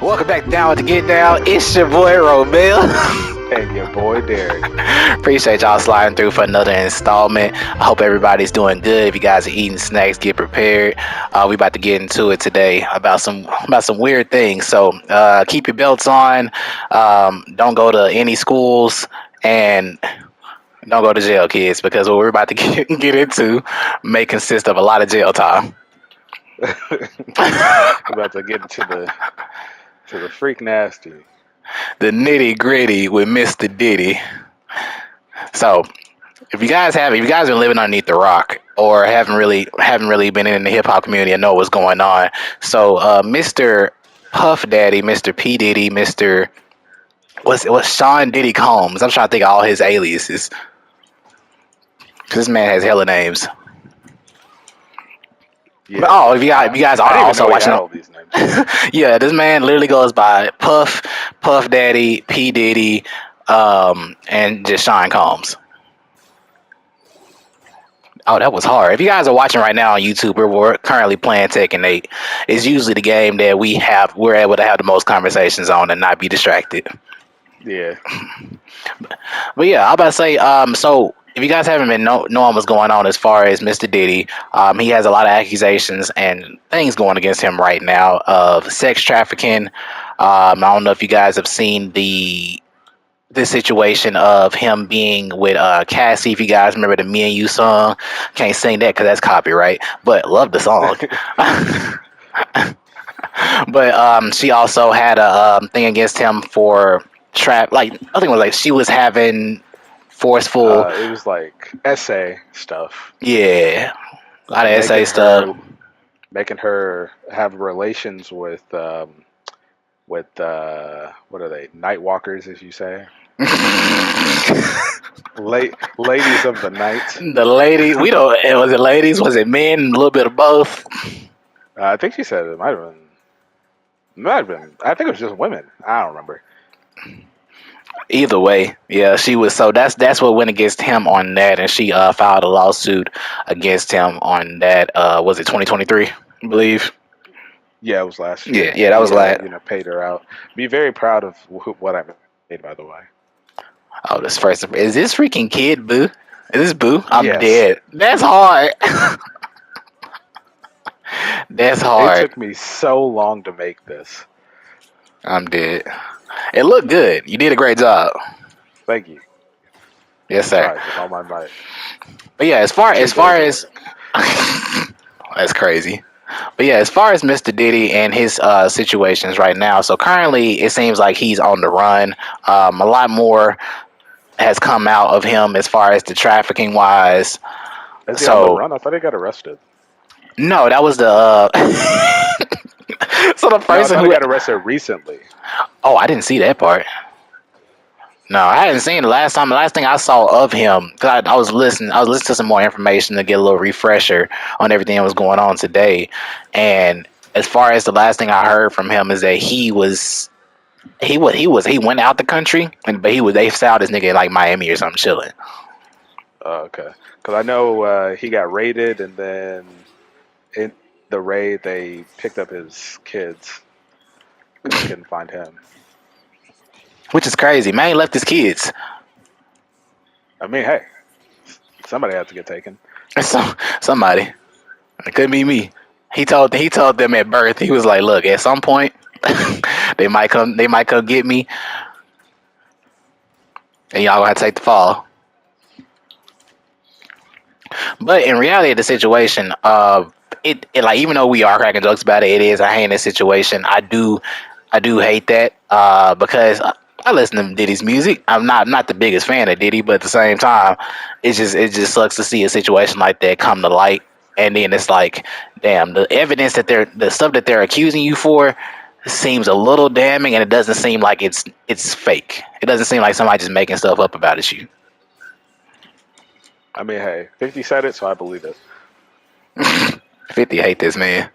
Welcome back down with the Get Down. It's your boy Romel. And your boy Derek. Appreciate y'all sliding through for another installment. I hope everybody's doing good. If you guys are eating snacks, get prepared. We about to get into it today about some weird things. So keep your belts on. Don't go to any schools and don't go to jail, kids, because what we're about to get into may consist of a lot of jail time. About to get into the freak nasty. The nitty gritty with Mr. Diddy. So, if you guys been living underneath the rock or haven't really been in the hip hop community and know what's going on, so Mr. Puff Daddy, Mr. P Diddy, Mr. What's Sean Diddy Combs? I'm trying to think of all his aliases. This man has hella names. Yeah. But, if you guys are also watching all these names. Yeah, this man literally goes by Puff Daddy, P Diddy, and just Sean Combs. Oh, that was hard. If you guys are watching right now on YouTube, we're currently playing Tekken 8. It's usually the game that we're able to have the most conversations on and not be distracted. Yeah. But yeah, I'm about to say, so if you guys haven't been knowing what's going on as far as Mr. Diddy, he has a lot of accusations and things going against him right now of sex trafficking. I don't know if you guys have seen the situation of him being with Cassie. If you guys remember the "Me and You" song, can't sing that because that's copyright, but love the song. But she also had a thing against him for I think it was like she was having forceful. It was like essay stuff. Yeah, a lot of essay stuff. Making her have relations with what are they? Night walkers, as you say. Ladies of the night. The ladies. Was it ladies? Was it men? A little bit of both. I think she said it might have been. I think it was just women. I don't remember. Either way, yeah, she was. So that's what went against him on that, and she filed a lawsuit against him on that. Was it 2023? I believe. Yeah, it was last year. Yeah, that was last. Paid her out. Be very proud of what I made, by the way. Oh, this first. Is this freaking kid Boo? Is this Boo? I'm Yes. dead. That's hard. That's hard. It took me so long to make this. I'm dead. It looked good. You did a great job. Thank you. Yes, sir. Right, with all my might. But yeah, as far as that's crazy. But yeah, as far as Mr. Diddy and his situations right now, so currently it seems like he's on the run. A lot more has come out of him as far as the trafficking wise. Is he on the run? I thought he got arrested. No, that was the. So the person who got arrested recently. Oh, I didn't see that part. No, I hadn't seen it last time. The last thing I saw of him, because I was listening to some more information to get a little refresher on everything that was going on today. And as far as the last thing I heard from him is that he went out the country, but they found this nigga in like Miami or something chilling. Okay, because I know he got raided, and then in the raid they picked up his kids. They couldn't find him. Which is crazy. Man left his kids. I mean, hey, somebody had to get taken. Somebody. It couldn't be me. He told them at birth. He was like, "Look, at some point, they might come get me, and y'all gonna have to take the fall." But in reality, the situation, it like even though we are cracking jokes about it, it is a heinous situation. I do hate that because I listen to Diddy's music. I'm not the biggest fan of Diddy, but at the same time, it just sucks to see a situation like that come to light, and then it's like, damn, the evidence the stuff that they're accusing you for seems a little damning, and it doesn't seem like it's fake. It doesn't seem like somebody just making stuff up about it. You. I mean, hey, 50 said it, so I believe it. 50 hate this man.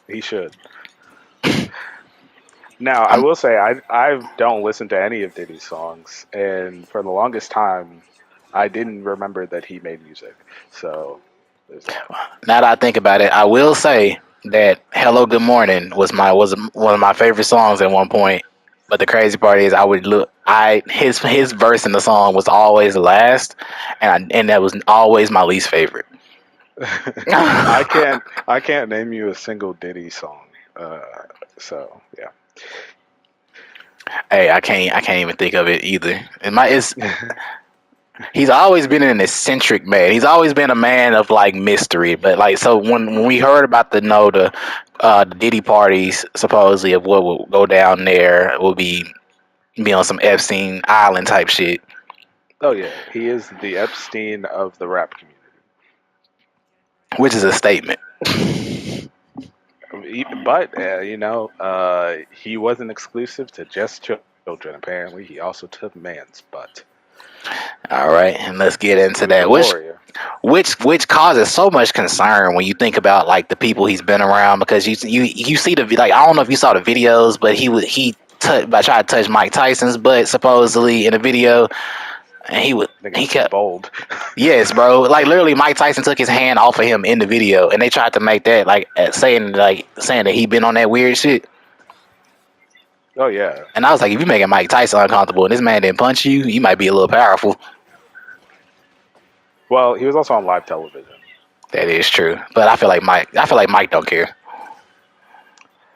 He should. Now, I will say, I don't listen to any of Diddy's songs, and for the longest time, I didn't remember that he made music. So, there's that. Now that I think about it, I will say that "Hello Good Morning" was one of my favorite songs at one point. But the crazy part is, I would look. I his verse in the song was always last, and that was always my least favorite. I can't name you a single Diddy song. Uh, so yeah. Hey, I can't even think of it either. It's he's always been an eccentric man. He's always been a man of like mystery. But like, so when we heard about the Diddy parties supposedly of what will go down there will be on some Epstein Island type shit, Oh yeah, he is the Epstein of the rap community. which is a statement. But he wasn't exclusive to just children. Apparently, he also took man's butt. All right, and let's get He into was a that. warrior. Which causes so much concern when you think about like the people he's been around, because you see like, I don't know if you saw the videos, but by trying to touch Mike Tyson's butt supposedly in a video, and he Niggas kept. bold. Yes, bro. Like literally, Mike Tyson took his hand off of him in the video, and they tried to make that like saying that he been on that weird shit. Oh yeah. And I was like, if you making Mike Tyson uncomfortable and this man didn't punch you, you might be a little powerful. Well, he was also on live television. That is true, but I feel like Mike don't care.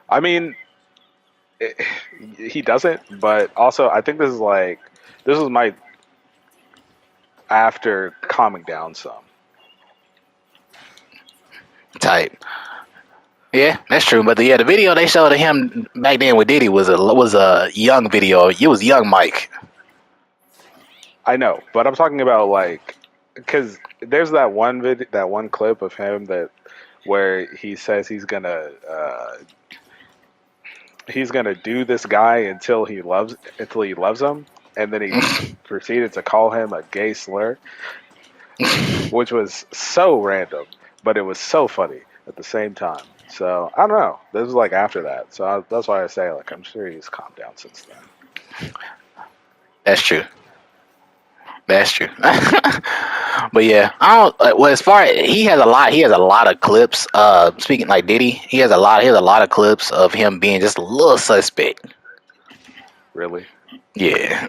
I mean, it, he doesn't. But also, I think this was my after calming down some. Type. Yeah, that's true. But the video they showed of him back then with Diddy was a young video. It was young Mike. I know, but I'm talking about like because there's that that one clip of him that where he says he's gonna do this guy until he loves him, and then he proceeded to call him a gay slur, which was so random, but it was so funny at the same time. So I don't know. This was like after that, so that's why I say like I'm sure he's calmed down since then. That's true. That's true. But yeah, I don't. Well, as far he has a lot of clips. Speaking like Diddy, he has a lot of clips of him being just a little suspect. Really? Yeah,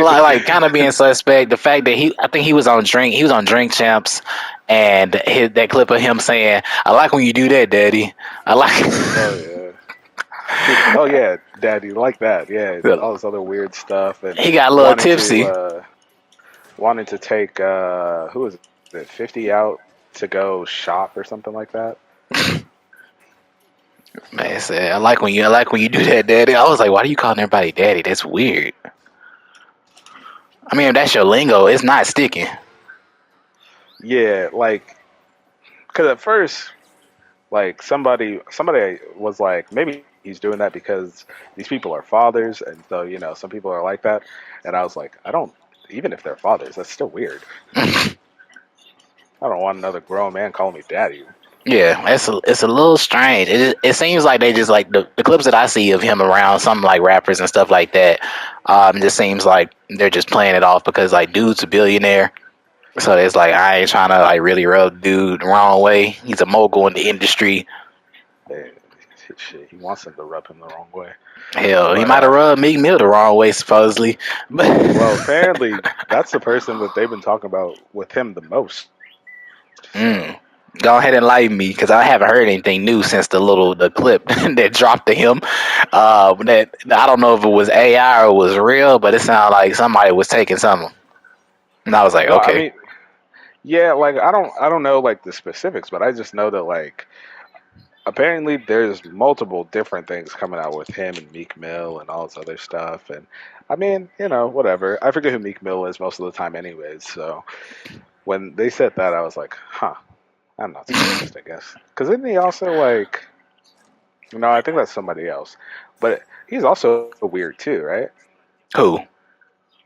like kind of being suspect. The fact that I think he was on Drink Champs, and that clip of him saying, "I like when you do that, Daddy. I Oh like." yeah. Oh yeah, Daddy, like that. Yeah, all this other weird stuff, and He got a little wanting to tipsy. uh, wanting to take who is it, 50 out to go shop or something like that. Man said, I like when you do that, Daddy." I was like, "Why do you calling everybody Daddy? That's weird." I mean, if that's your lingo, it's not sticking. Yeah, like because at first, like somebody was like maybe he's doing that because these people are fathers, and so some people are like that, and I was like, I don't. Even if they're fathers, that's still weird. I don't want another grown man calling me daddy. Yeah, it's a little strange. It seems like they just like the clips that I see of him around some like rappers and stuff like that. Just seems like they're just playing it off because like dude's a billionaire, so it's like I ain't trying to like really rub dude the wrong way. He's a mogul in the industry. Eh, Shit, he wants them to rub him the wrong way. Hell, he But might have rubbed Meek Mill the wrong way supposedly, well, but apparently that's the person that they've been talking about with him the most. mm, So go ahead and enlighten me because I haven't heard anything new since the clip that dropped to him. That I don't know if it was AI or it was real, but it sounded like somebody was taking something, and I was like, no, I okay, mean, yeah, like I don't know like the specifics, but I just know that like apparently there's multiple different things coming out with him and Meek Mill and all this other stuff. And I mean, whatever. I forget who Meek Mill is most of the time, anyways. So when they said that, I was like, huh, I'm not surprised, I guess. Because isn't he also like, no, I think that's somebody else. But he's also weird too, right? who?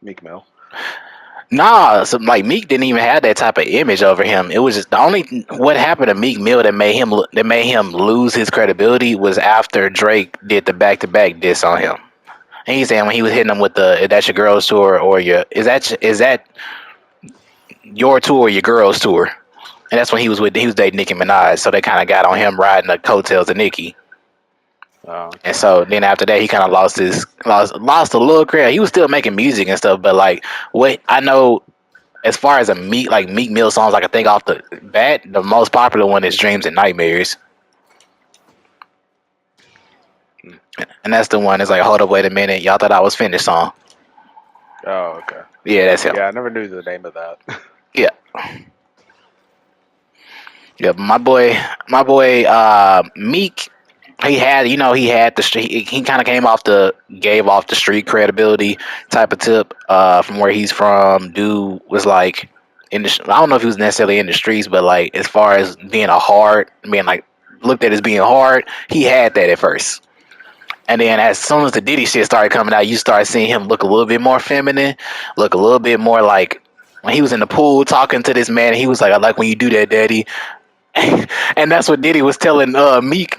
Meek Mill. Nah, so like Meek didn't even have that type of image over him. It was just the only what happened to Meek Mill that made him lose his credibility was after Drake did the back to back diss on him. And he's saying when he was hitting him with the "Is that your girl's tour or your is that your tour or your girl's tour?" and that's when he was dating Nicki Minaj, so they kind of got on him riding the coattails of Nicki. Oh, And okay. so then after that, he kind of lost a little credit. He was still making music and stuff, but like what I know as far as a Meek Mill songs, I can think off the bat, the most popular one is "Dreams and Nightmares," Hmm. and that's the one. It's like, hold up, wait a minute, y'all thought I was finished song. Oh, okay. Yeah, that's him. Yeah, I never knew the name of that. Yeah, yeah. My boy, Meek. He had, he had the street. He kind of gave off the street credibility type of tip. From where he's from, dude was like in the. I don't know if he was necessarily in the streets, but like as far as being like looked at as being hard, he had that at first. And then as soon as the Diddy shit started coming out, you start seeing him look a little bit more feminine, look a little bit more like when he was in the pool talking to this man. He was like, "I like when you do that, Daddy," and that's what Diddy was telling Meek.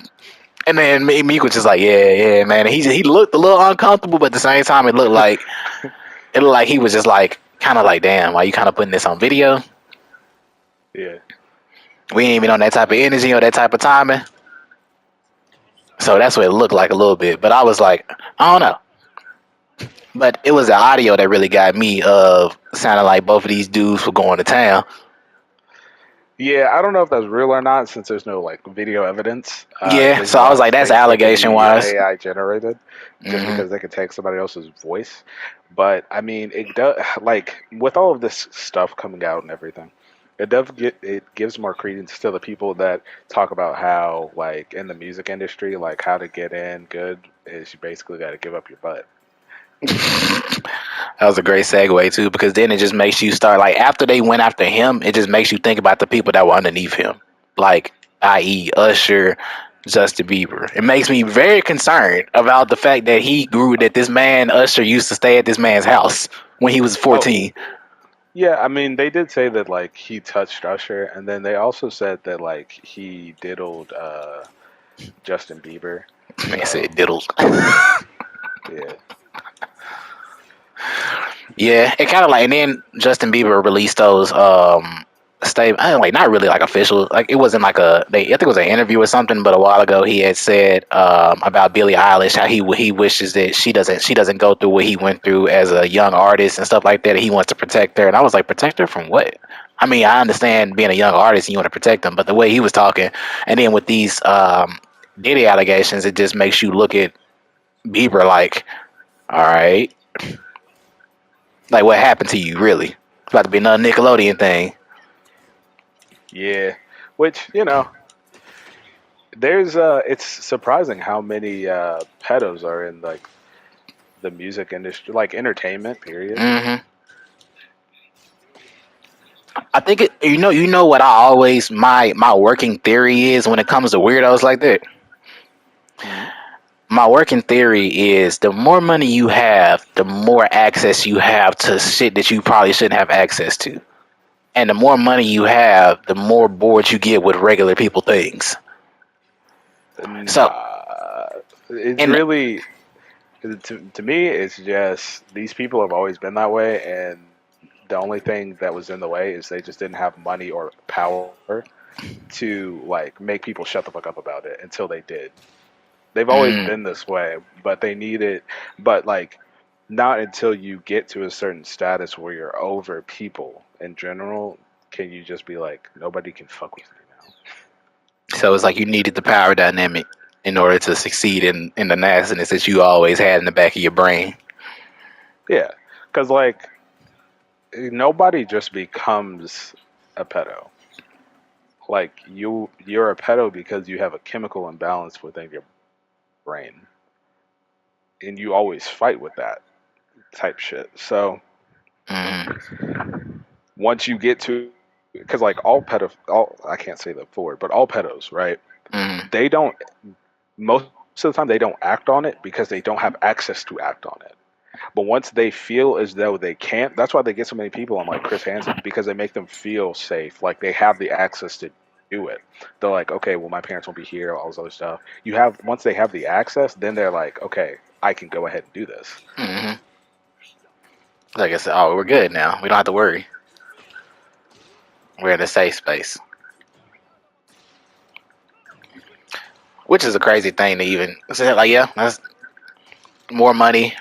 And then Meek was just like, "Yeah, yeah, man." He looked a little uncomfortable, but at the same time, it looked like he was just like kind of like, "Damn, why you kind of putting this on video? Yeah. We ain't even on that type of energy or that type of timing." So that's what it looked like a little bit. But I was like, I don't know. But it was the audio that really got me of sounding like both of these dudes were going to town. Yeah, I don't know if that's real or not since there's no like video evidence. Yeah, There's so a I lot was of like, that's things that could allegation be wise. AI generated just Hmm. because they could take somebody else's voice. But I mean, it does like with all of this stuff coming out and everything. It gives more credence to the people that talk about how like in the music industry, like how to get in good is you basically got to give up your butt. That was a great segue too, because then it just makes you start like after they went after him, it just makes you think about the people that were underneath him, like i.e. Usher, Justin Bieber. It makes me very concerned about the fact that that this man Usher used to stay at this man's house when he was Oh, 14. yeah, I mean, they did say that like he touched Usher, and then they also said that like he diddled Justin Bieber. Man said So diddles. yeah, Yeah, it kind of like, and then Justin Bieber released those statement. I don't like not really like official. Like it wasn't like I think it was an interview or something. But a while ago, he had said about Billie Eilish how he wishes that she doesn't go through what he went through as a young artist and stuff like that. He wants to protect her, and I was like, protect her from what? I mean, I understand being a young artist and you want to protect them, but the way he was talking, and then with these Diddy allegations, it just makes you look at Bieber like, all right, like what happened to you really? It's about to be another Nickelodeon thing. yeah. Which there's it's surprising how many pedos are in like the music industry, like entertainment. Period. Hmm. I think you know what I always my working theory is when it comes to weirdos like that. Mhm. My working theory is the more money you have, the more access you have to shit that you probably shouldn't have access to. And the more money you have, the more bored you get with regular people things. So, Nah, it's and really to me. It's just these people have always been that way, and the only thing that was in the way is they just didn't have money or power to like make people shut the fuck up about it until they did. They've always mm, been this way, but they need it. But like, not until you get to a certain status where you're over people in general can you just be like, nobody can fuck with me now. so it's like you needed the power dynamic in order to succeed in the nastiness that you always had in the back of your brain. Yeah, because like nobody just becomes a pedo. Like you're a pedo because you have a chemical imbalance within your brain, and you always fight with that type shit. So Hmm. once you get to because like all I can't say the forward, but all pedos, right? Hmm. They don't most of the time they don't act on it because they don't have access to act on it. But once they feel as though they can't, that's why they get so many people on like Chris Hansen because they make them feel safe, like they have the access to do it. They're like, okay, well my parents won't be here, all this other stuff. You have once they have the access, then they're like, okay, I can go ahead and do this. Hmm. Like I said, oh, we're good now. We don't have to worry. We're in a safe space. which is a crazy thing to even say. Like, yeah, that's more money,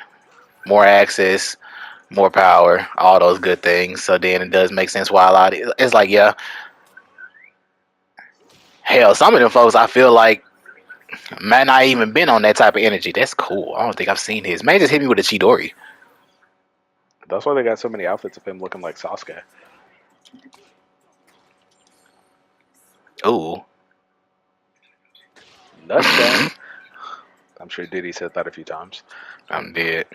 more access, more power, all those good things. So then it does make sense why a lot. It's like, yeah, hell, some of them folks I feel like might not even been on that type of energy. That's cool. I don't think I've seen his. Man, just hit me with a Chidori. That's why they got so many outfits of him looking like Sasuke. Ooh. Nutshell. I'm sure Diddy said that a few times. I'm dead.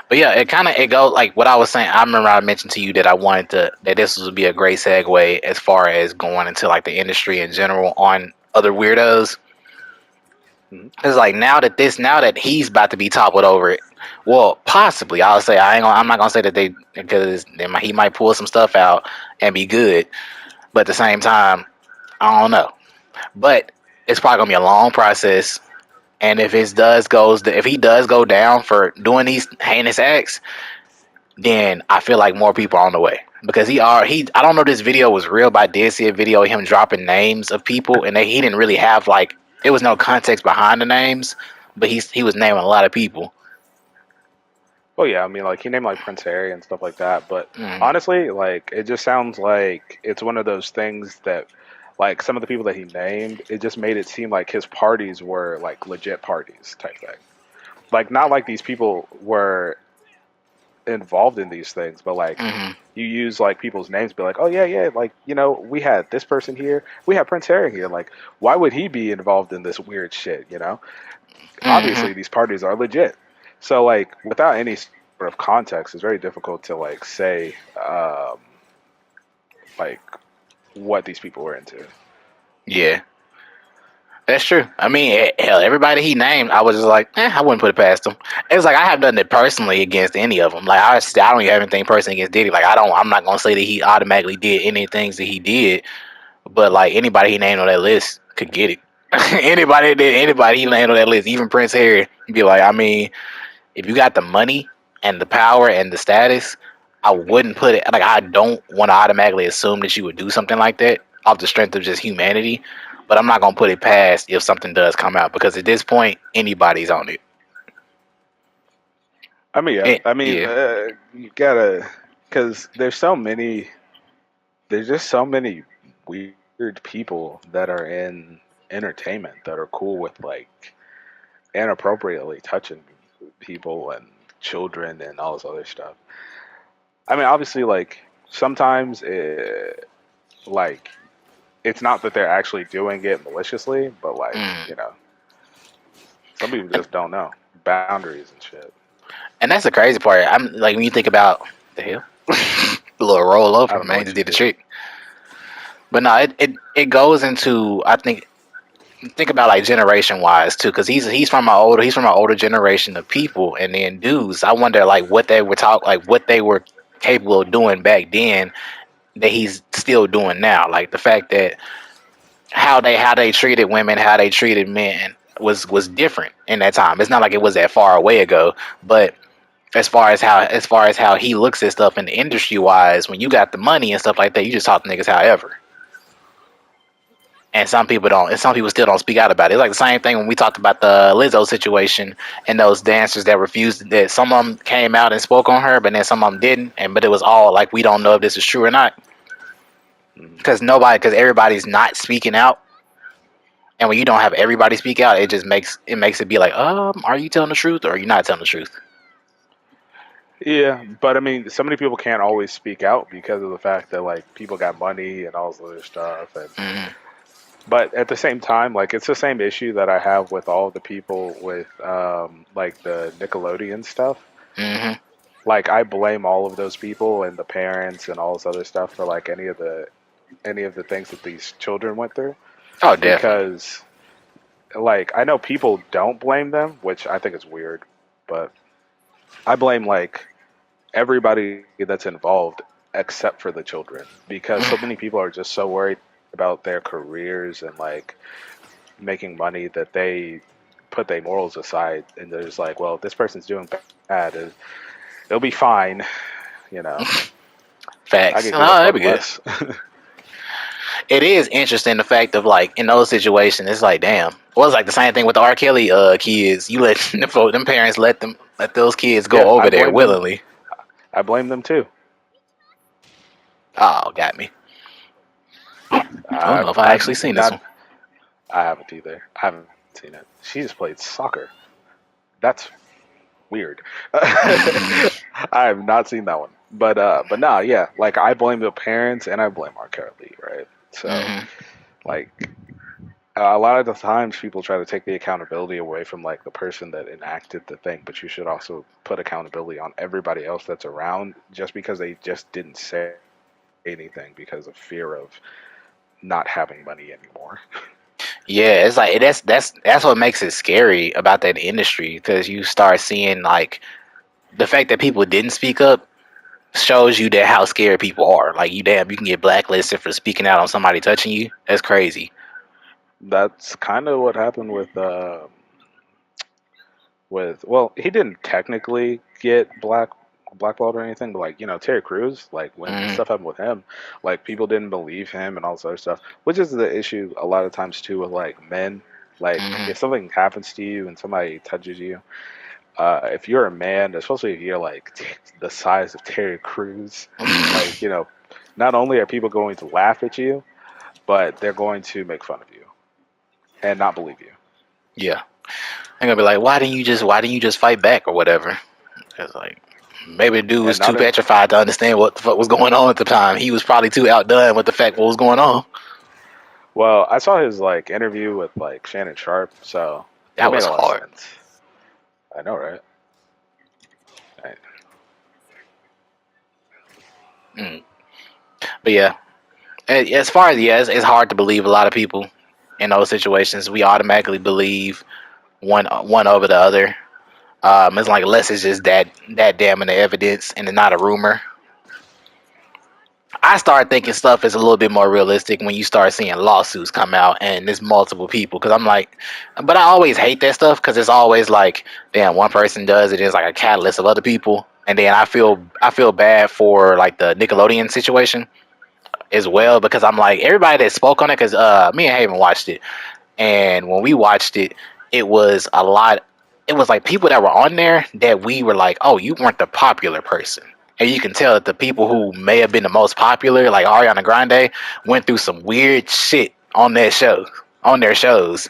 But yeah, it kind of it goes like what I was saying. I remember I mentioned to you that I wanted to that this would be a great segue as far as going into like the industry in general on other weirdos. Mhm. It's like now that he's about to be toppled over it. Well, possibly I'll say I'm not gonna say that they because he might pull some stuff out and be good, but at the same time I don't know. But it's probably gonna be a long process. And if he does go down for doing these heinous acts, then I feel like more people are on the way because I don't know if this video was real, but I did see a video of him dropping names of people, and he didn't really have like there was no context behind the names, but he was naming a lot of people. Oh yeah, I mean, like he named like Prince Harry and stuff like that. But Mm, honestly, like it just sounds like it's one of those things that, like some of the people that he named, it just made it seem like his parties were like legit parties type thing. Like not like these people were involved in these things, but like hmm you use like people's names, be like, oh yeah, yeah, like we had this person here, we had Prince Harry here. Like, why would he be involved in this weird shit? hmm Obviously these parties are legit. So like without any sort of context, it's very difficult to like say like what these people were into. Yeah, that's true. I mean, hell, everybody he named, I was just like, I wouldn't put it past him. It's like I have nothing personally against any of them. Like I don't even have anything personally against Diddy. Like I'm not gonna say that he automatically did any things that he did. But like anybody he named on that list could get it. Anybody he named on that list, even Prince Harry, be like, I mean, if you got the money and the power and the status, I wouldn't put it like I don't want to automatically assume that you would do something like that off the strength of just humanity. But I'm not gonna put it past if something does come out because at this point, anybody's on it. I mean, yeah, it I mean, yeah. you gotta, because there's just so many weird people that are in entertainment that are cool with like inappropriately touching people and children and all this other stuff. I mean, obviously, like sometimes like it's not that they're actually doing it maliciously, but like Mm. some people And, just don't know boundaries and shit. and that's the crazy part. I'm like when you think about the hell, the little roll I over, don't know man, what just you did the did. trick. But no, it goes into I think about like generation wise too, because he's from an older generation of people, and then dudes. I wonder like what they were capable of doing back then that he's still doing now. Like the fact that how they treated women, how they treated men was different in that time. It's not like it was that far away ago, but as far as how he looks at stuff in the industry wise, when you got the money and stuff like that, you just talk to niggas however. And some people don't, and some people still don't speak out about it. It's like the same thing when we talked about the Lizzo situation and those dancers that refused. That some of them came out and spoke on her, but then some of them didn't. And but it was all like we don't know if this is true or not Mhm. because everybody's not speaking out. And when you don't have everybody speak out, it makes it be like, are you telling the truth or are you not telling the truth? Yeah, but I mean, so many people can't always speak out because of the fact that like people got money and all this other stuff, and Mm-hmm. but at the same time, like it's the same issue that I have with all the people with like the Nickelodeon stuff. Mm-hmm. Like I blame all of those people and the parents and all this other stuff for like any of the things that these children went through Oh, definitely. because like I know people don't blame them, which I think is weird, but I blame like everybody that's involved except for the children because so many people are just so worried about their careers and like making money that they put their morals aside and they're just like, well, if this person's doing bad, it'll be fine. You know, I Facts. could Oh, give a that'd fuck be good. less. it is interesting the fact of like in those situations, it's like damn. Well, it's like the same thing with the R. Kelly kids. You let them parents let those kids go Yeah, I over there blame them. willingly. I blame them too. Oh, got me. I don't know if I I've actually seen this one. not. I haven't either. I haven't seen it. She just played soccer. That's weird. I have not seen that one. But nah, yeah. Like I blame the parents and I blame R. Kelly, right? So Hmm. like a lot of the times people try to take the accountability away from like the person that enacted the thing, but you should also put accountability on everybody else that's around just because they just didn't say anything because of fear of not having money anymore. Yeah, it's like that's what makes it scary about that industry because you start seeing like the fact that people didn't speak up shows you that how scared people are. Like you can get blacklisted for speaking out on somebody touching you. That's crazy. That's kind of what happened with well, he didn't technically get blackballed or anything, but like Terry Crews, like when Hmm. stuff happened with him, like people didn't believe him and all this other stuff, which is the issue a lot of times too with like men. Like Hmm. if something happens to you and somebody touches you, if you're a man, especially if you're like the size of Terry Crews, like not only are people going to laugh at you, but they're going to make fun of you and not believe you. Yeah, they're gonna be like, why didn't you just fight back or whatever? It's like maybe the dude was And too not in, petrified to understand what the fuck was going on at the time. He was probably too outdone with the fact what was going on. well, I saw his like interview with like Shannon Sharp, so it That made was a lot of hard. sense. I know, right? Right. Mm. But yeah, as far as it's hard to believe a lot of people in those situations. We automatically believe one over the other. It's like unless it's just that damning the evidence and it's not a rumor. I start thinking stuff is a little bit more realistic when you start seeing lawsuits come out and there's multiple people. Because I'm like, but I always hate that stuff because it's always like, damn, one person does it is like a catalyst of other people, and then I feel bad for like the Nickelodeon situation as well because I'm like everybody that spoke on it because me and Haven watched it, and when we watched it, it was a lot. It was like people that were on there that we were like, oh, you weren't the popular person. And you can tell that the people who may have been the most popular, like Ariana Grande, went through some weird shit on that show, on their shows.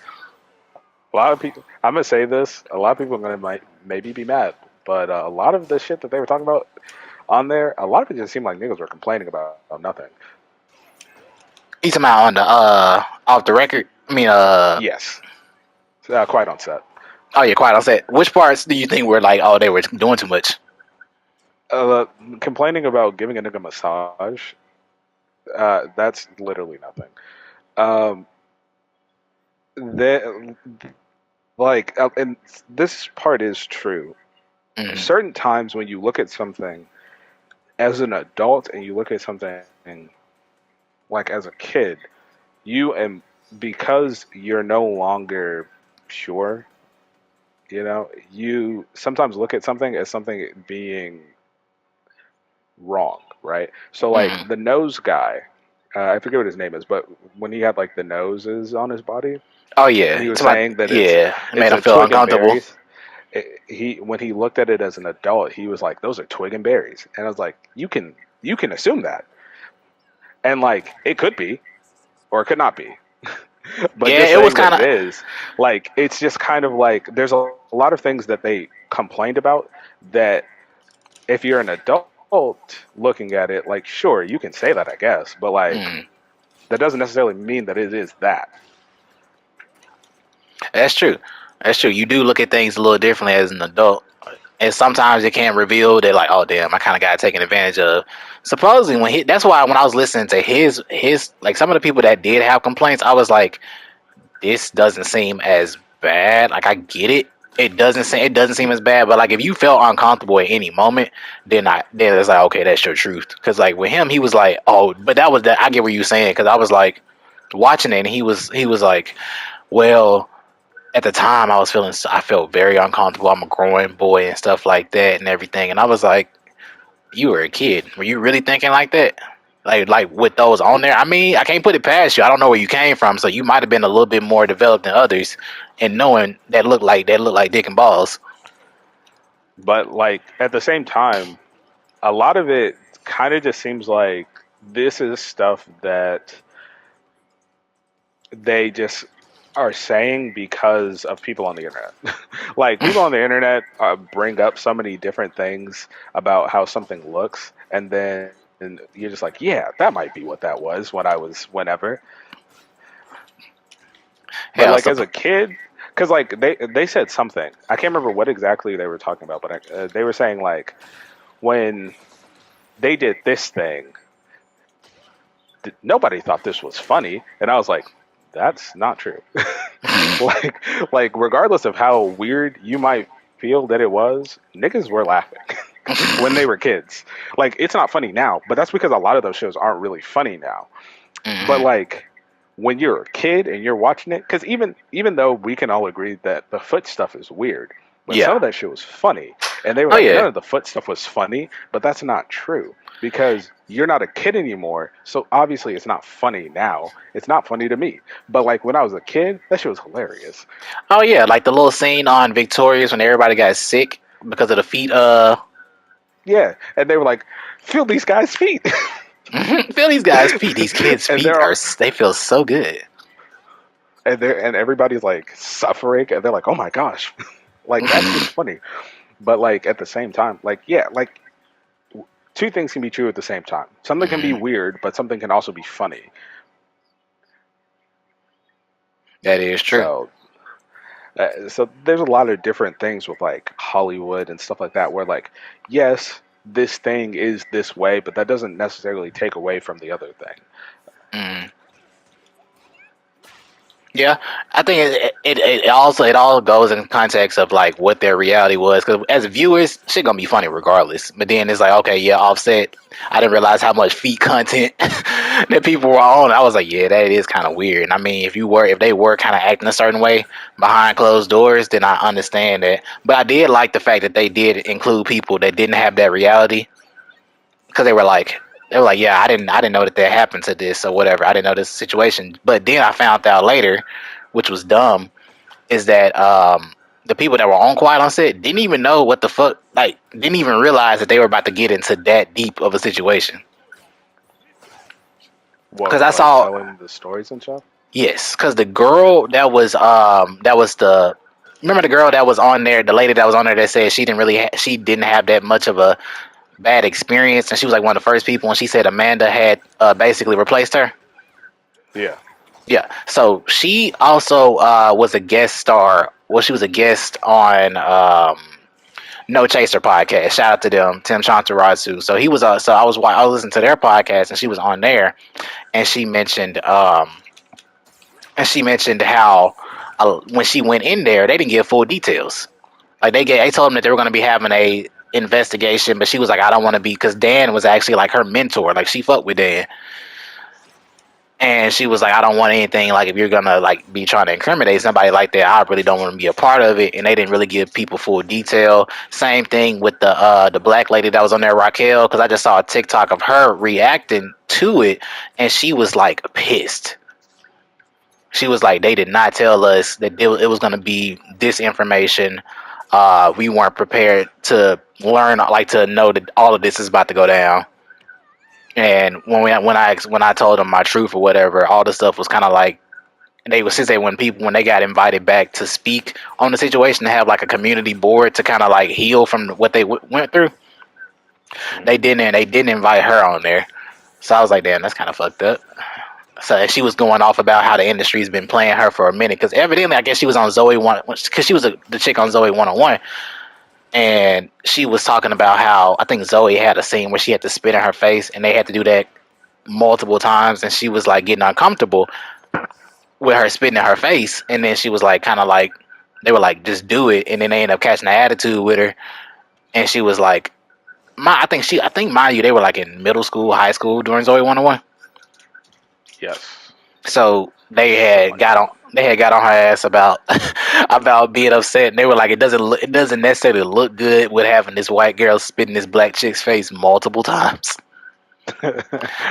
A lot of people. I'm gonna say this. A lot of people are gonna might maybe be mad, but a lot of the shit that they were talking about on there, a lot of it just seemed like niggas were complaining about nothing. He's talking about on the off the record. I mean, Yes, quite on set. oh yeah, quite. I said, which parts do you think were like, oh, they were doing too much? Uh, Complaining about giving a nigga massage. That's literally nothing. Um, that and this part is true. Mm-hmm. Certain times when you look at something as an adult and you look at something like as a kid, you and because you're no longer pure, you sometimes look at something as something being wrong, right? So like Mm-hmm. the nose guy, I forget what his name is, but when he had like the noses on his body, Oh and yeah, he was it's about saying that yeah. It made it's him a feel twig and uncomfortable. berries. He when he looked at it as an adult, he was like, "Those are twig and berries," and I was like, "You can assume that, and like it could be or it could not be, but Yeah, just it was saying that kind it of. is, like it's just kind of like there's a lot of things that they complained about that if you're an adult looking at it, like sure you can say that I guess, but like Mm, that doesn't necessarily mean that it is that. that's true. That's true. You do look at things a little differently as an adult, and sometimes it can reveal that, like, oh damn, I kind of got taken advantage of. Supposedly, that's why when I was listening to his like some of the people that did have complaints, I was like, this doesn't seem as bad. Like I get it. It doesn't seem as bad, but like if you felt uncomfortable at any moment, then it's like okay, that's your truth. Because like with him, he was like, oh, but that was that. I get what you saying because I was like watching it, and he was like, well, at the time I felt very uncomfortable. I'm a growing boy and stuff like that and everything, and I was like, you were a kid. Were you really thinking like that? Like with those on there. I mean, I can't put it past you. I don't know where you came from, so you might have been a little bit more developed than others, and knowing that look like dick and balls. But like at the same time, a lot of it kind of just seems like this is stuff that they just are saying because of people on the internet. Like people on the internet bring up so many different things about how something looks, and then you're just like, yeah, that might be what that was when I was whenever. But Hell, like so as a kid, because like they said something, I can't remember what exactly they were talking about, but they were saying like when they did this thing, nobody thought this was funny, and I was like, that's not true. like regardless of how weird you might feel that it was, niggas were laughing when they were kids. Like it's not funny now, but that's because a lot of those shows aren't really funny now. But mhm. like when you're a kid and you're watching it, because even though we can all agree that the foot stuff is weird, but some Yeah. of that shit was funny, and they were Oh like, none yeah. of the foot stuff was funny, but that's not true because you're not a kid anymore, so obviously it's not funny now. It's not funny to me, but like when I was a kid, that shit was hilarious. Oh yeah. Like the little scene on Victorious when everybody got sick because of the feet. Yeah, and they were like, feel these guys' feet, Feel these guys' feet. These kids' and feet they're are. all, They feel so good. and everybody's like suffering, and they're like, oh my gosh, like that's just funny. But like at the same time, like yeah, like two things can be true at the same time. Something can be Mhm. weird, but something can also be funny. That is true. So there's a lot of different things with like Hollywood and stuff like that, where like yes, this thing is this way, but that doesn't necessarily take away from the other thing. Mhm. Yeah, I think it all goes in context of like what their reality was. Because as viewers, shit gonna be funny regardless. But then it's like, okay, yeah, Offset. I didn't realize how much feet content that people were on. I was like, yeah, that is kind of weird. And I mean, if they were kind of acting a certain way behind closed doors, then I understand that. But I did like the fact that they did include people that didn't have that reality because they were like, yeah, I didn't know that happened to this or whatever. I didn't know this situation. But then I found out later, which was dumb, is that the people that were on Quiet on Set didn't even know what the fuck, like, didn't even realize that they were about to get into that deep of a situation. What Because with I like saw, telling the stories and stuff? yes, because the girl that was the, remember the girl that was on there, the lady that was on there that said she didn't have that much of a bad experience, and she was like one of the first people, and she said Amanda had basically replaced her. Yeah. Yeah, so she also was a guest star. Well, she was a guest on No Chaser podcast. Shout out to them, Tim Chantarajsu. So he was. So I was listening to their podcast, and she was on there, and she mentioned how when she went in there, they didn't give full details. Like they told them that they were going to be having a investigation, but she was like, I don't want to be, because Dan was actually like her mentor. Like she fucked with Dan, and she was like, I don't want anything, like if you're gonna like be trying to incriminate somebody like that, I really don't want to be a part of it. And they didn't really give people full detail. Same thing with the black lady that was on there, Raquel, because I just saw a TikTok of her reacting to it, and she was like pissed. She was like, they did not tell us that it was gonna be this information. We weren't prepared to learn, like to know that all of this is about to go down. And when I told them my truth or whatever, all the stuff was kind of like, they was, since they, when they got invited back to speak on the situation, to have like a community board to kind of like heal from what they went through. Hmm. They didn't invite her on there, so I was like, damn, that's kind of fucked up. So she was going off about how the industry's been playing her for a minute, because evidently I guess she was on Zoe one, because she was the chick on Zoe 101, and she was talking about how I think Zoe had a scene where she had to spit in her face, and they had to do that multiple times, and she was like getting uncomfortable with her spitting in her face, and then she was like, kind of like, they were like, just do it, and then they ended up catching an attitude with her, and she was like, I think mind you, they were like in middle school, high school during Zoe 101, Yes. so Something like that. they had got on her ass about about being upset, and they were like, it doesn't necessarily look good with having this white girl spitting this black chick's face multiple times.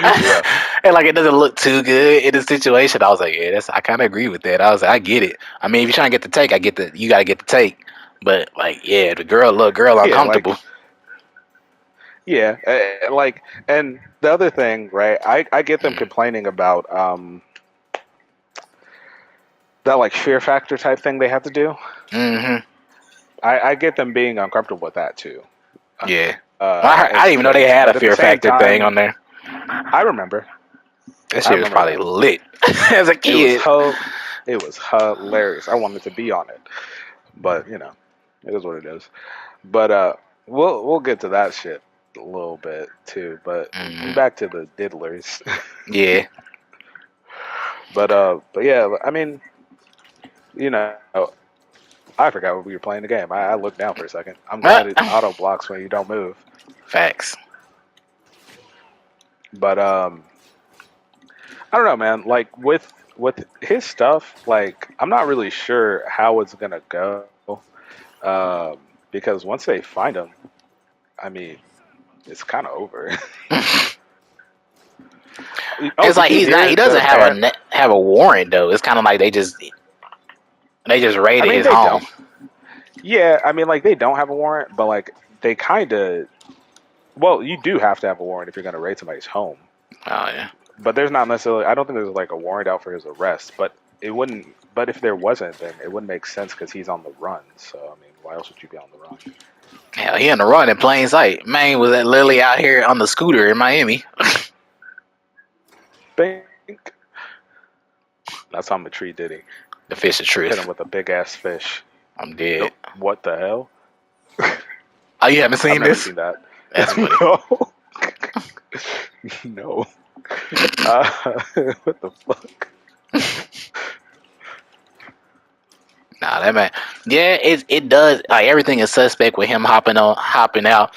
Yeah, And like it doesn't look too good in the situation. I was like, yeah, I kind of agree with that. I was like, I get it. I mean, if you're trying to get the take, I get the you got to get the take. But like, yeah, the girl yeah, uncomfortable. like yeah, like, and the other thing, right? I get them Mm, complaining about that like fear factor type thing they have to do. mm-hmm. I get them being uncomfortable with that too. Yeah. Well, I didn't even know they had a But at the fear same factor thing on time, there. I remember, That I shit was remember probably that lit as a it was kid. it was hilarious. I wanted to be on it, but it is what it is. But we'll get to that shit a little bit too. But Hmm. back to the diddlers. Yeah. But yeah, I mean, you know, I forgot what we were playing the game. I looked down for a second. I'm glad it auto blocks when you don't move. Facts. But I don't know, man. Like with his stuff, like I'm not really sure how it's gonna go. Because once they find him, I mean, it's kind of over. Oh, It's did like you he's not. He hear doesn't the have parent? have a warrant though. It's kind of like they just I raided mean, his they home. don't. Yeah, I mean, like they don't have a warrant, but like they kind of. Well, you do have to have a warrant if you're going to raid somebody's home. Oh yeah. But there's not necessarily. I don't think there's like a warrant out for his arrest. But it wouldn't. But if there wasn't, then it wouldn't make sense because he's on the run. So I mean, why else would you be on the run? Hell, he on the run in plain sight. Man was that Lily out here on the scooter in Miami. Think that's on the tree, Diddy. The fish of Hit him truth. with a big ass fish. I'm dead. Nope. What the hell? Oh, you haven't I've seen never this? seen that. That's funny. No. No. Uh, what the fuck? Nah, that man. Yeah, it does. Like everything is suspect with him hopping out,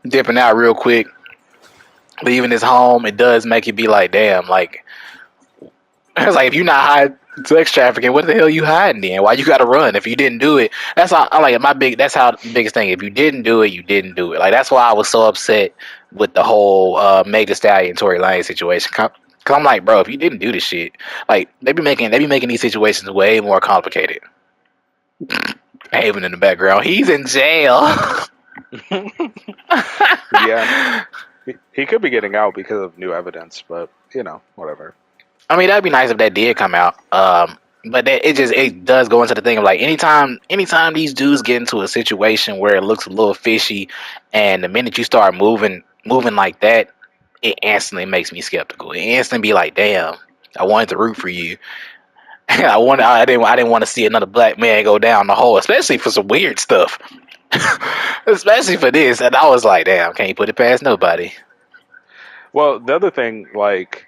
dipping out real quick, leaving his home. It does make you be like, damn. Like it's like if you're not hiding sex trafficking, what the hell you hiding then? Why you got to run if you didn't do it? That's how I like it. My big. That's how the biggest thing. If you didn't do it, you didn't do it. Like that's why I was so upset with the whole Meg Thee Stallion Tory Lanez situation. Cause I'm like, bro, if you didn't do this shit, like they be making these situations way more complicated. Haven in the background. He's in jail. Yeah. He could be getting out because of new evidence, but whatever. I mean, that'd be nice if that did come out. But it does go into the thing of like anytime these dudes get into a situation where it looks a little fishy, and the minute you start moving like that, it instantly makes me skeptical. It instantly be like, damn, I wanted to root for you. I didn't want to see another black man go down the hole, especially for some weird stuff. Especially for this, and I was like, damn, can't put it past nobody. Well, the other thing, like,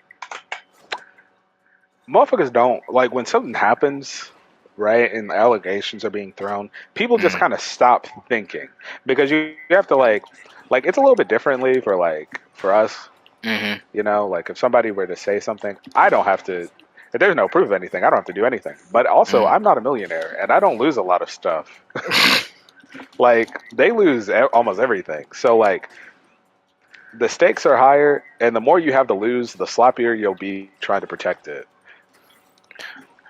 motherfuckers don't like when something happens, right? And allegations are being thrown. People just Mm, kind of stop thinking because you have to like it's a little bit differently for for us. mm-hmm, Like if somebody were to say something, I don't have to. If there's no proof of anything, I don't have to do anything. But also, mm. I'm not a millionaire, and I don't lose a lot of stuff. Like they lose almost everything. So like the stakes are higher, and the more you have to lose, the sloppier you'll be trying to protect it.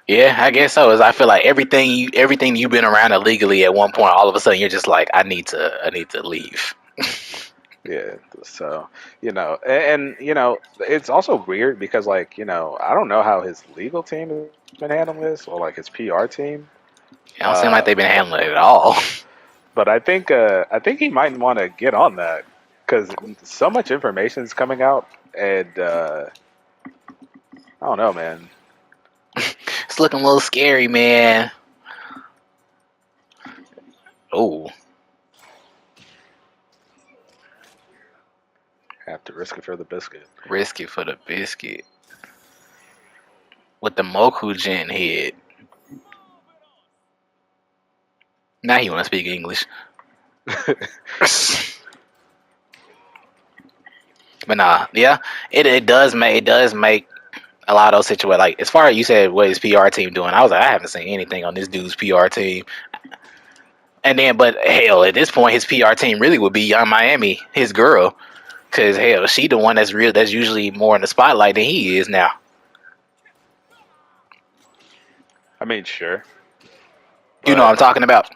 Yeah, I guess so. Is I feel like everything you've been around illegally at one point, all of a sudden you're just like, I need to leave. Yeah. So and it's also weird because I don't know how his legal team has been handling this or like his PR team. It don't seem like they've been But handling it at all. I think he might want to get on that because so much information is coming out, and I don't know, man. It's looking a little scary, man. Oh, Have to risk it for the biscuit. risky for the biscuit with the Mokujin head. Now he want to speak English. But nah, yeah, it does make a lot of those situations. Like as far as you said, what his PR team doing? I was like, I haven't seen anything on this dude's PR team. And then, but hell, at this point, his PR team really would be Young Miami, his girl, Cause hell, she the one that's real. That's usually more in the spotlight than he is now. I mean, sure, You know what I'm but talking about?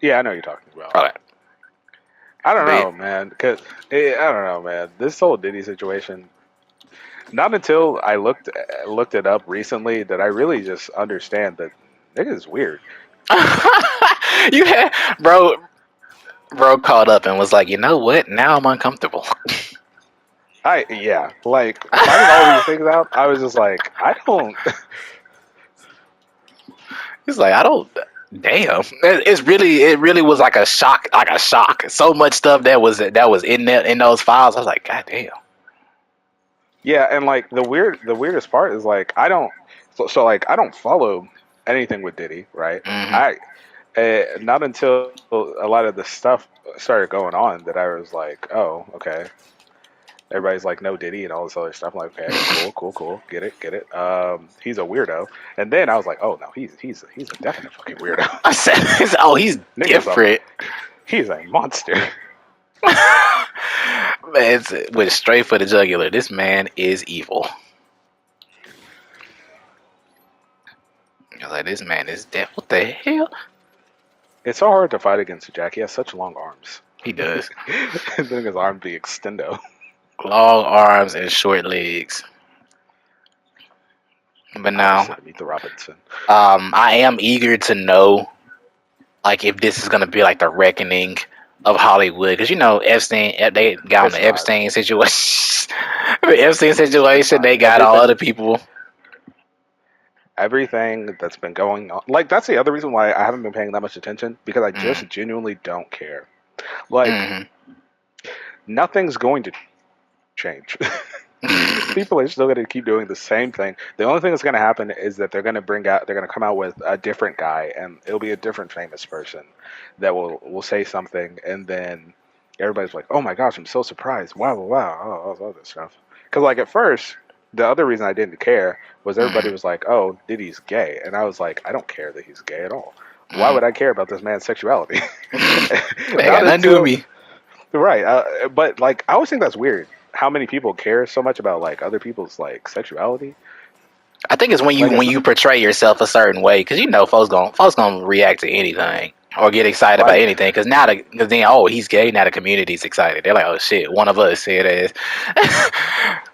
yeah, I know what you're talking about. Okay. I don't But know, man. Cause I don't know, man. This whole Diddy situation. Not until I looked it up recently did I really just understand that nigga is weird. you had bro caught up and was like, you know what? Now I'm uncomfortable. Like finding all these things out, I was just like, I don't. He's like, I don't. Damn, it really was like a shock, like a shock. So much stuff that was in there in those files. I was like, God damn. Yeah, and like the weirdest part is like I don't. So like I don't follow anything with Diddy, right? Hmm. I not until a lot of the stuff started going on that I was like, oh, okay. Everybody's like, no Diddy and all this other stuff. I'm like, okay, cool, get it. He's a weirdo. And then I was like, oh no, he's a definite fucking weirdo. I said, oh, he's Nigga's a different. he's a monster. Man, it went straight for the jugular. This man is evil. I was like, this man is deaf. What the hell? It's so hard to fight against Jack. He has such long arms. He does. And then his arm be extendo. Long arms and short legs. But now, Opposite of Meet the Robinson. I am eager to know, like, if this is gonna be like the reckoning of Hollywood, because you know Epstein, they got on It's the not. Epstein situation. The Epstein It's situation, not. they got all other people. Everything that's been going on. Like that's the other reason why I haven't been paying that much attention because I Mm. just genuinely don't care. Like Hmm. nothing's going to change. People are still going to keep doing the same thing. The only thing that's going to happen is that they're going to come out with a different guy, and it'll be a different famous person that will say something, and then everybody's like, "Oh my gosh, I'm so surprised! Wow, wow, wow, all this stuff." Because like at first, the other reason I didn't care was everybody Hmm. was like, "Oh, Diddy's gay," and I was like, "I don't care that he's gay at all. Why Hmm. would I care about this man's sexuality?" They Not got nothing to do with until me. right, but like I always think that's weird. How many people care so much about like other people's like sexuality? I think it's Like it's when not you portray yourself a certain way, because you know folks gonna react to anything or get excited about like anything. Because now, because then, oh, he's gay. Now the community's excited. They're like, oh shit, one of us said it is.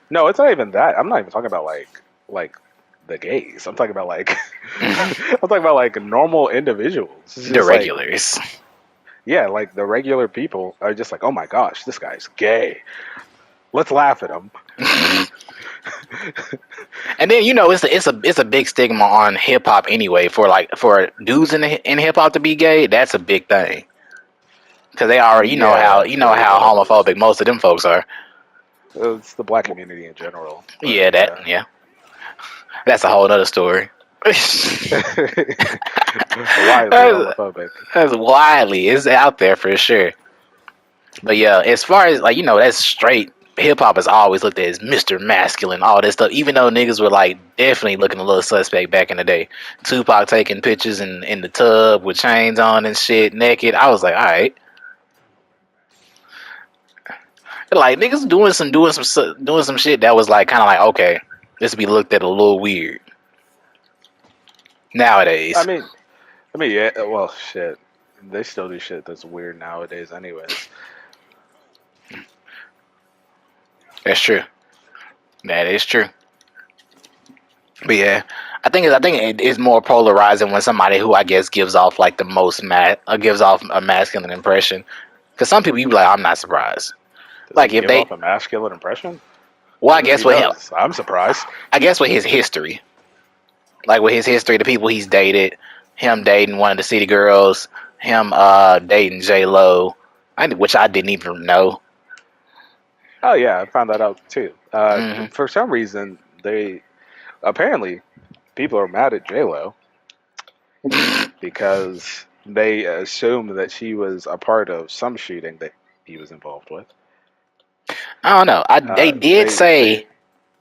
no, it's not even that. I'm not even talking about like the gays. I'm talking about like I'm talking about like normal individuals. It's The just like regulars. yeah, like the regular people are just like, oh my gosh, this guy's gay. Let's laugh at him. And then you know it's a big stigma on hip hop anyway for dudes in hip hop to be gay. That's a big thing because they already Yeah, you know true. how That is homophobic most of them folks are. it's the black community in general, but Yeah, yeah. that's a whole other story. Widely that's, homophobic. that's widely it's out there for sure. But yeah, as far as like that's straight. Hip hop is always looked at as Mr. Masculine, all this stuff. Even though niggas were like definitely looking a little suspect back in the day. Tupac taking pictures in the tub with chains on and shit, naked. I was like, all right, like niggas doing some shit that was like kind of like okay, this be looked at a little weird I nowadays. mean, yeah. Well, shit. They still do shit that's weird nowadays, anyways. That's true. That is true. But yeah, I think it is more polarizing when somebody who I guess gives off like the most gives off a masculine impression. Because some people you be like, I'm not surprised. Does Like he if give they, off a masculine impression? well, Because if he does, I'm surprised. I guess with his history, like with his history, the people he's dated, him dating one of the city girls, him dating J Lo, which I didn't even know. Oh yeah, I found that out too. Hmm. For some reason, they apparently people are mad at J Lo because they assume that she was a part of some shooting that he was involved with. I don't know. They did They say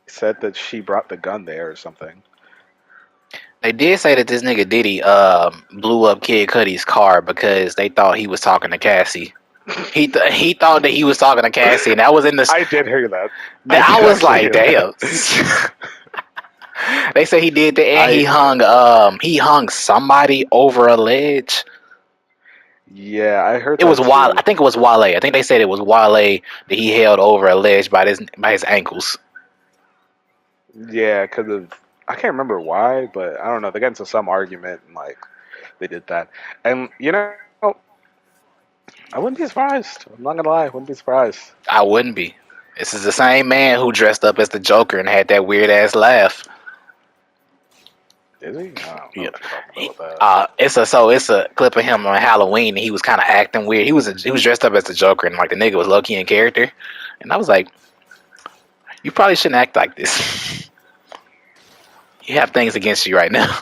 said that she brought the gun there or something. that this nigga Diddy blew up Kid Cudi's car because they thought he was talking to Cassie. He thought that he was talking to Cassie, and that was in the. I did hear that. I That I did was actually like, hear that. damn. They say he did that, and I he hung somebody over a ledge. Yeah, I heard It was that Wale. I too. think it was Wale. I think they said it was Wale that he held over a ledge by his ankles. Yeah, because of I can't remember why, but I don't know. They got into some argument and like they did that. And I wouldn't be surprised. I'm not gonna lie, I wouldn't be surprised. I wouldn't be. This is the same man who dressed up as the Joker and had that weird ass laugh. Is he? I don't know Yeah, what you're talking about with that. it's a clip of him on Halloween, and he was kind of acting weird. He was dressed up as the Joker, and like the nigga was low key in character, and I was like, you probably shouldn't act like this. You have things against you right now,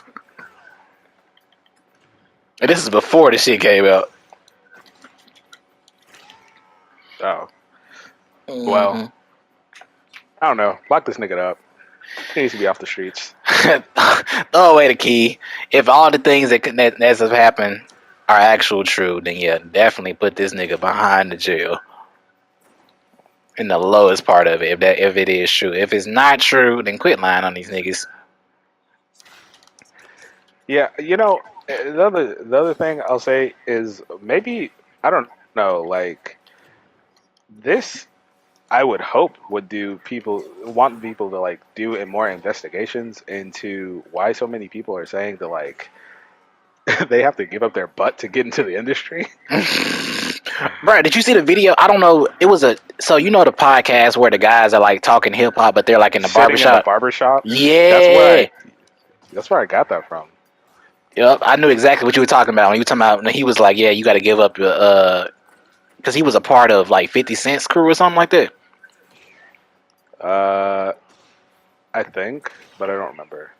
and this is before the shit came out. Oh well, Hmm. I don't know. Lock this nigga up. He needs to be off the streets. Throw away the key. If all the things that have happened are actual true, then yeah, definitely put this nigga behind the jail. In the lowest part of it, if it is true. If it's not true, then quit lying on these niggas. Yeah, the other thing I'll say is maybe I don't know, like this I would hope would do people want people to like do more investigations into why so many people are saying that like they have to give up their butt to get into the industry. Bro, did you see the video? I don't know. It was a so you know the podcast where the guys are like talking hip hop, but they're like in the Sitting in the barbershop. barbershop. That's where Yeah. I that's where I got that from. Yep. I knew exactly what you were talking about when you were talking about when he was like, yeah, you got to give up your because he was a part of like 50 Cent's crew or something like that. Uh I think, but I don't remember.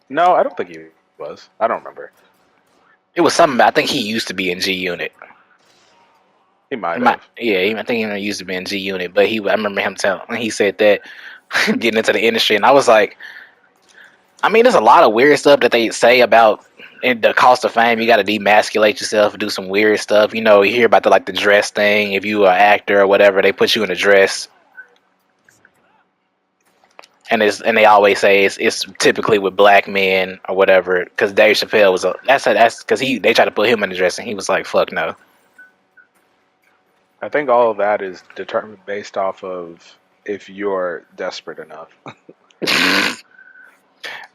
No, I don't think he was. I don't remember. It was something. I think he used to be in G Unit. He might have. I think he used to be in G Unit, but I remember him telling when he said that getting into the industry, and I was like, I mean, there's a lot of weird stuff that they say about the cost of fame. You got to demasculate yourself, do some weird stuff. You know, you hear about the dress thing. If you are an actor or whatever, they put you in a dress, and they always say it's typically with black men or whatever. Because Dave Chappelle was that's because they tried to put him in the dress, and he was like, fuck no. I think all of that is determined based off of if you're desperate enough.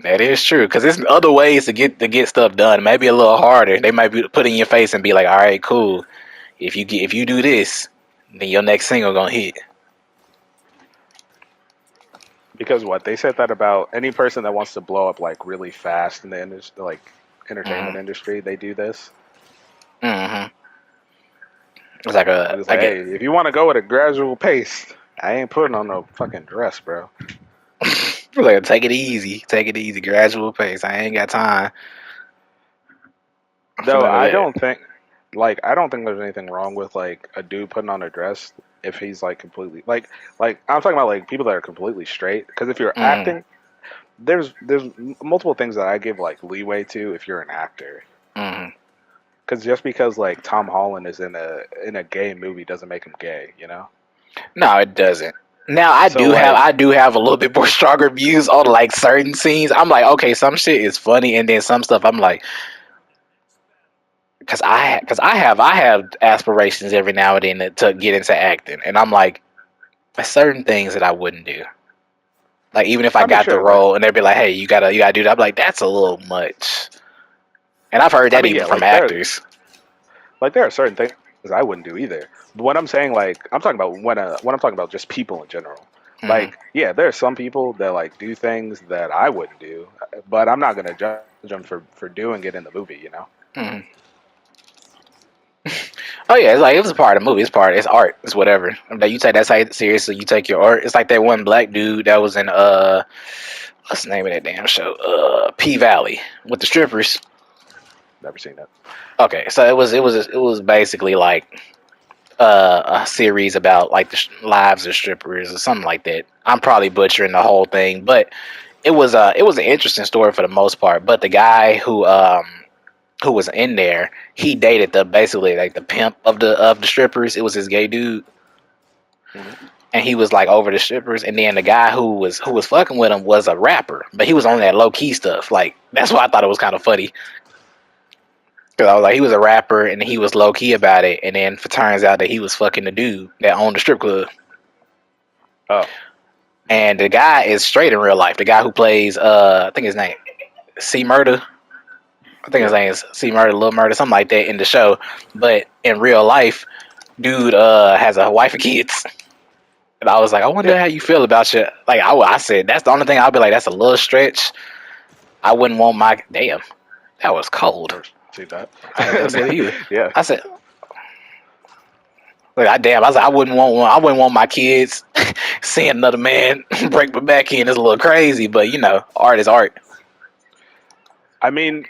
That is true because there's other ways to get stuff done. Maybe a little harder. They might be put in your face and be like, "All right, cool. If you do this, then your next single gonna hit." Because what they said that about any person that wants to blow up like really fast in the industry, like entertainment Mm-hmm. industry, they do this. Mm-hmm. It's like a It's I like, get hey, if you want to go at a gradual pace, I ain't putting on no fucking dress, bro. like take it easy, gradual pace. I ain't got time for Though none of I that. don't think, like, I don't think there's anything wrong with like a dude putting on a dress if he's like completely like I'm talking about like people that are completely straight. Because if you're Mm-hmm. acting, there's multiple things that I give like leeway to if you're an actor. Mm-hmm. Because just because like Tom Holland is in a gay movie doesn't make him gay, you know. No, it doesn't. Now So I like, do have a little bit more stronger views on like certain scenes. I'm like, okay, some shit is funny, and then some stuff I'm like, I have aspirations every now and then to get into acting, and I'm like, there's certain things that I wouldn't do. Like even if I I mean, got the sure, like, role and they'd be like, hey, you gotta do that. I'm like, that's a little much. And I've heard I that mean, even yeah, from actors. there are certain things I wouldn't do either. But when I'm saying like, I'm talking about when I'm talking about just people in general. Hmm. Like, yeah, there are some people that like do things that I wouldn't do, but I'm not gonna judge them for doing it in the movie, you know. Hmm. Oh yeah, it's like it was a part of the movie. It's art. It's whatever. That you take that side seriously. You take your art. It's like that one black dude that was in what's the name of that damn show? P Valley with the strippers. Never seen that. Okay, so it was basically like a series about like the lives of strippers or something like that. I'm probably butchering the whole thing, but it was an interesting story for the most part. But the guy who was in there, he dated the basically like the pimp of the strippers. It was this gay dude, Mhm. and he was like over the strippers. And then the guy who was fucking with him was a rapper, but he was on that low key stuff. Like that's why I thought it was kind of funny. Cause I was like, he was a rapper and he was low key about it, and then it turns out that he was fucking the dude that owned the strip club. Oh, And the guy is straight in real life. The guy who plays, I think his name C Murder. I think his yeah. name is C Murder, Little Murder, something like that in the show. But in real life, dude has a wife and kids. And I was like, I wonder how you feel about your like. I said that's the only thing I'll be like. That's a little stretch. I wouldn't want my damn. That was cold. Or see that? I said he. Yeah. I said like I damn. I was like, I wouldn't want one. I wouldn't want my kids seeing another man break my back in. It's a little crazy, but you know, art is art. I mean,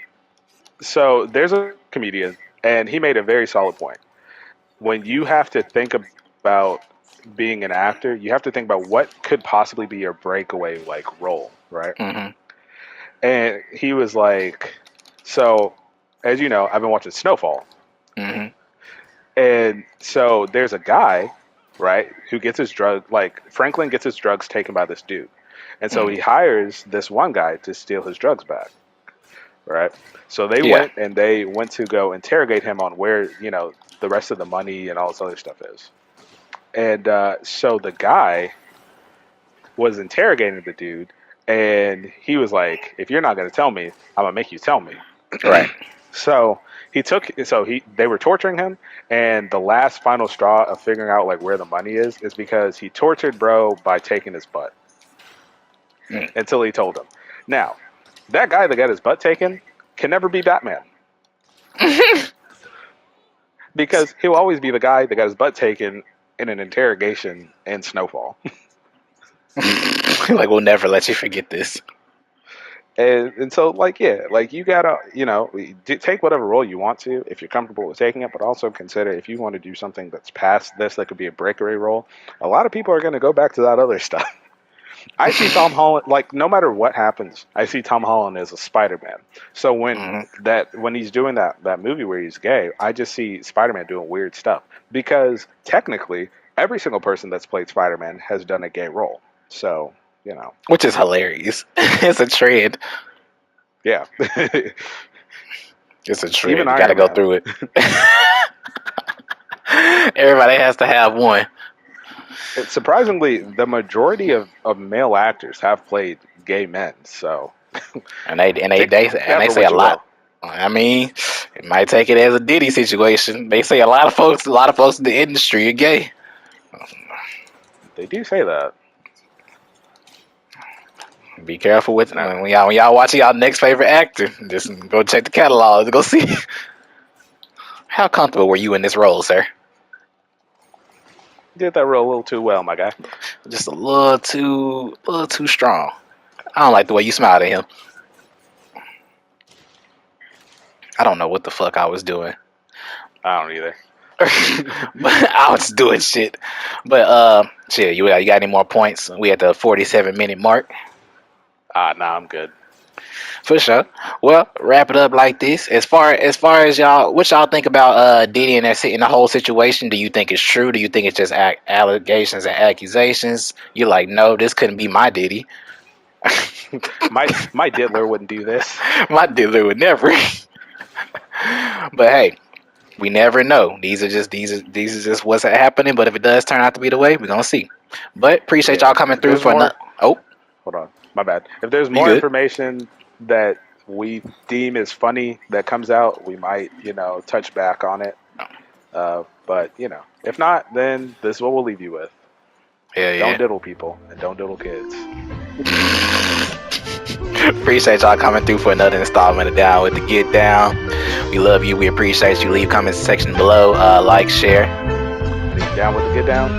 so there's a comedian, and he made a very solid point. When you have to think about being an actor, you have to think about what could possibly be your breakaway like role, right? Hmm. And he was like, so as you know, I've been watching Snowfall, Hmm. and so there's a guy, right, who gets his like Franklin gets his drugs taken by this dude, and so he Hmm. hires this one guy to steal his drugs back, right? So Yeah. they went to go interrogate him on where the rest of the money and all this other stuff is. And so the guy was interrogating the dude, and he was like, "If you're not going to tell me, I'm gonna make you tell me." Right. So they were torturing him, and the last final straw of figuring out like where the money is because he tortured bro by taking his butt Mm. until he told him. Now, that guy that got his butt taken can never be Batman because he'll always be the guy that got his butt taken in an interrogation in Snowfall. Like we'll never let you forget this. And so, like, yeah, like you gotta, take whatever role you want to if you're comfortable with taking it, but also consider if you want to do something that's past this, that could be a breakaway role. A lot of people are going to go back to that other stuff. I see Tom Holland, like, no matter what happens, I see Tom Holland as a Spider-Man. So Hmm. when he's doing that movie where he's gay, I just see Spider-Man doing weird stuff because technically every single person that's played Spider-Man has done a gay role. So, Which is hilarious. It's a trend. yeah. It's a Even trend. You got to Iron go Man. through it. Everybody has to have one, It's surprisingly, the majority of male actors have played gay men. So and they and they take they and that they for say what a you lot. will. I mean, it might take it as a Diddy situation. They say a lot of folks in the industry are gay. They do say that. Be careful with Now, when y'all watching y'all next favorite actor. Just go check the catalog to go see how comfortable were you in this role, sir. you did that role a little too well, my guy. Just a little too strong. I don't like the way you smiled at him. I don't know what the fuck I was doing. I don't either. But I was doing shit. But shit, you got any more points? We at the 47-minute mark. Nah, I'm good. For sure. Well, wrap it up like this. As far as y'all, what y'all think about Diddy and in the whole situation? Do you think it's true? Do you think it's just allegations and accusations? You're like, no, this couldn't be my Diddy. My diddler wouldn't do this. My Diddy would never. But hey, we never know. These are just what's happening. But if it does turn out to be the way, we're gonna see. But appreciate Yeah. y'all coming If through there's for more, another. Oh, hold on. My bad. If there's you more good? information that we deem as funny that comes out, we might, touch back on it. But if not, then this is what we'll leave you with. Hell Don't yeah. diddle people and don't diddle kids. Appreciate y'all coming through for another installment of Down with the Get Down. We love you. We appreciate you. Leave comments section below. Like, share. And if you're down with the get down,